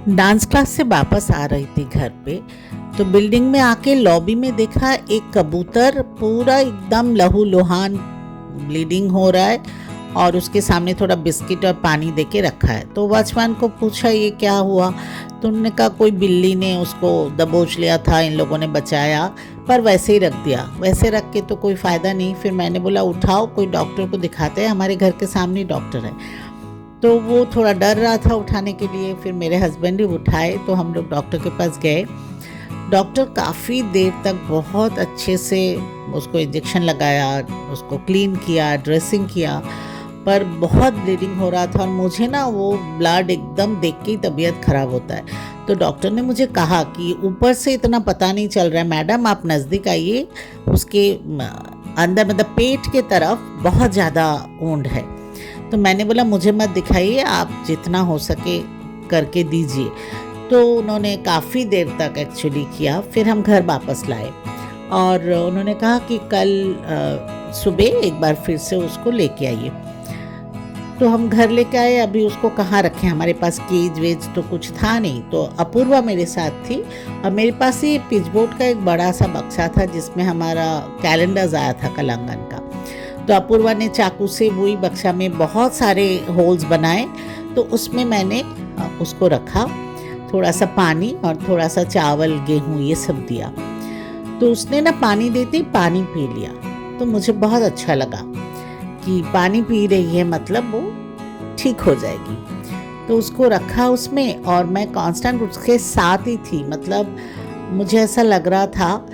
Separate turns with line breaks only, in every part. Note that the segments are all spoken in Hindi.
डांस क्लास से वापस आ रही थी घर पे, तो बिल्डिंग में आके लॉबी में देखा एक कबूतर पूरा एकदम लहूलुहान ब्लीडिंग हो रहा है और उसके सामने थोड़ा बिस्किट और पानी देके रखा है। तो वॉचमैन को पूछा ये क्या हुआ, तो उन्होंने कहा कोई बिल्ली ने उसको दबोच लिया था, इन लोगों ने बचाया पर वैसे ही रख दिया। वैसे रख के तो कोई फ़ायदा नहीं। फिर मैंने बोला उठाओ कोई डॉक्टर को दिखाते हैं, हमारे घर के सामने डॉक्टर है। तो वो थोड़ा डर रहा था उठाने के लिए। फिर मेरे हस्बैंड ही उठाए, तो हम लोग डॉक्टर के पास गए। डॉक्टर काफ़ी देर तक बहुत अच्छे से उसको इंजेक्शन लगाया, उसको क्लीन किया, ड्रेसिंग किया, पर बहुत ब्लीडिंग हो रहा था और मुझे ना वो ब्लड एकदम देख के ही तबीयत ख़राब होता है। तो डॉक्टर ने मुझे कहा कि ऊपर से इतना पता नहीं चल रहा है मैडम, आप नज़दीक आइए, उसके अंदर मतलब पेट के तरफ बहुत ज़्यादा वुंड है। तो मैंने बोला मुझे मत दिखाइए, आप जितना हो सके करके दीजिए। तो उन्होंने काफ़ी देर तक एक्चुअली किया। फिर हम घर वापस लाए और उन्होंने कहा कि कल सुबह एक बार फिर से उसको लेके आइए। तो हम घर लेके आए। अभी उसको कहाँ रखें, हमारे पास केज वेज तो कुछ था नहीं। तो अपूर्वा मेरे साथ थी और मेरे पास ही पिचबोर्ड का एक बड़ा सा बक्सा था जिसमें हमारा कैलेंडर्स आया था कलांगन का। तो अपूर्वा ने चाकू से वही बक्सा में बहुत सारे होल्स बनाए, तो उसमें मैंने उसको रखा। थोड़ा सा पानी और थोड़ा सा चावल गेहूँ ये सब दिया। तो उसने ना पानी देते ही पानी पी लिया। तो मुझे बहुत अच्छा लगा कि पानी पी रही है, मतलब वो ठीक हो जाएगी। तो उसको रखा उसमें और मैं कांस्टेंट उसके साथ ही थी। मतलब मुझे ऐसा लग रहा था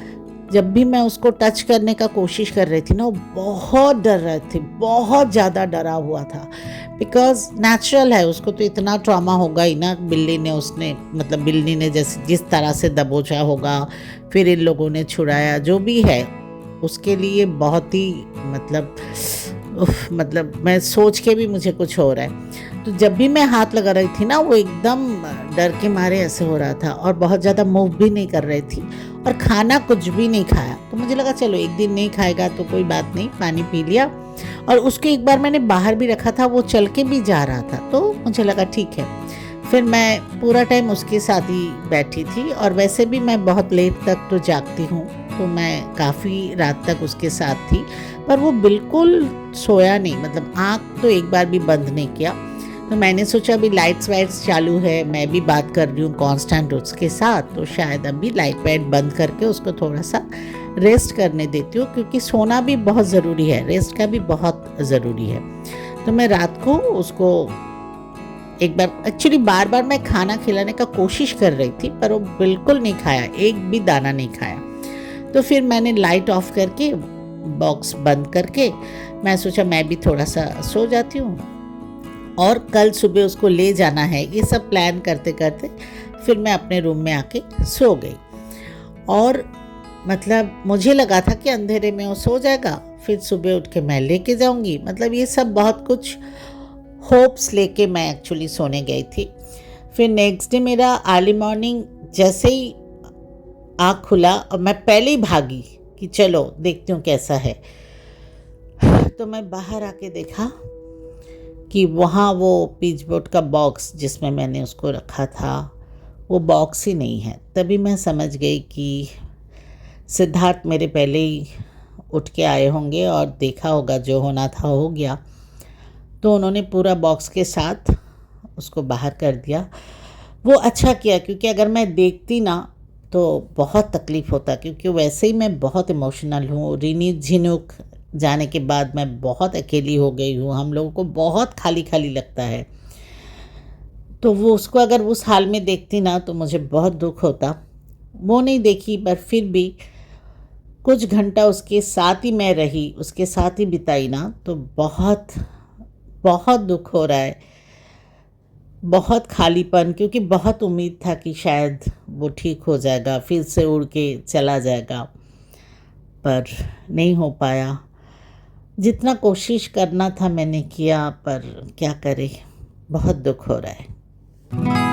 जब भी मैं उसको टच करने का कोशिश कर रही थी ना, वो बहुत डर रहे थे, बहुत ज़्यादा डरा हुआ था। बिकॉज नेचुरल है, उसको तो इतना ट्रॉमा होगा ही ना, बिल्ली ने जैसे जिस तरह से दबोचा होगा, फिर इन लोगों ने छुड़ाया, जो भी है उसके लिए बहुत ही मतलब मैं सोच के भी मुझे कुछ हो रहा है। तो जब भी मैं हाथ लगा रही थी ना, वो एकदम डर के मारे ऐसे हो रहा था और बहुत ज़्यादा मूव भी नहीं कर रही थी और खाना कुछ भी नहीं खाया। तो मुझे लगा चलो एक दिन नहीं खाएगा तो कोई बात नहीं, पानी पी लिया। और उसको एक बार मैंने बाहर भी रखा था, वो चल के भी जा रहा था, तो मुझे लगा ठीक है। फिर मैं पूरा टाइम उसके साथ ही बैठी थी और वैसे भी मैं बहुत लेट तक तो जागती हूँ, तो मैं काफ़ी रात तक उसके साथ थी। पर वो बिल्कुल सोया नहीं, मतलब आँख तो एक बार भी बंद नहीं किया। तो मैंने सोचा अभी लाइट्स वाइट्स चालू है, मैं भी बात कर रही हूँ कांस्टेंट उसके साथ, तो शायद अभी लाइट वाइट बंद करके उसको थोड़ा सा रेस्ट करने देती हूँ, क्योंकि सोना भी बहुत ज़रूरी है, रेस्ट का भी बहुत ज़रूरी है। तो मैं रात को उसको एक बार एक्चुअली बार बार मैं खाना खिलाने का कोशिश कर रही थी, पर वो बिल्कुल नहीं खाया, एक भी दाना नहीं खाया। तो फिर मैंने लाइट ऑफ करके बॉक्स बंद करके मैं सोचा मैं भी थोड़ा सा सो जाती हूँ और कल सुबह उसको ले जाना है। ये सब प्लान करते करते फिर मैं अपने रूम में आके सो गई। और मतलब मुझे लगा था कि अंधेरे में वो सो जाएगा, फिर सुबह उठ के मैं लेके जाऊंगी। मतलब ये सब बहुत कुछ होप्स लेके मैं एक्चुअली सोने गई थी। फिर नेक्स्ट डे मेरा अर्ली मॉर्निंग जैसे ही आँख खुला और मैं पहले ही भागी कि चलो देखती हूँ कैसा है। तो मैं बाहर आके देखा कि वहाँ वो पिचबोर्ड का बॉक्स जिसमें मैंने उसको रखा था, वो बॉक्स ही नहीं है। तभी मैं समझ गई कि सिद्धार्थ मेरे पहले ही उठ के आए होंगे और देखा होगा, जो होना था हो गया। तो उन्होंने पूरा बॉक्स के साथ उसको बाहर कर दिया। वो अच्छा किया, क्योंकि अगर मैं देखती ना तो बहुत तकलीफ़ होता, क्योंकि वैसे ही मैं बहुत इमोशनल हूँ। रीनी झिनुक जाने के बाद मैं बहुत अकेली हो गई हूँ, हम लोगों को बहुत खाली खाली लगता है। तो वो उसको अगर उस हाल में देखती ना तो मुझे बहुत दुख होता। वो नहीं देखी, पर फिर भी कुछ घंटा उसके साथ ही मैं रही, उसके साथ ही बिताई ना, तो बहुत बहुत दुख हो रहा है, बहुत खालीपन, क्योंकि बहुत उम्मीद था कि शायद वो ठीक हो जाएगा, फिर से उड़ के चला जाएगा, पर नहीं हो पाया। जितना कोशिश करना था मैंने किया, पर क्या करें, बहुत दुख हो रहा है।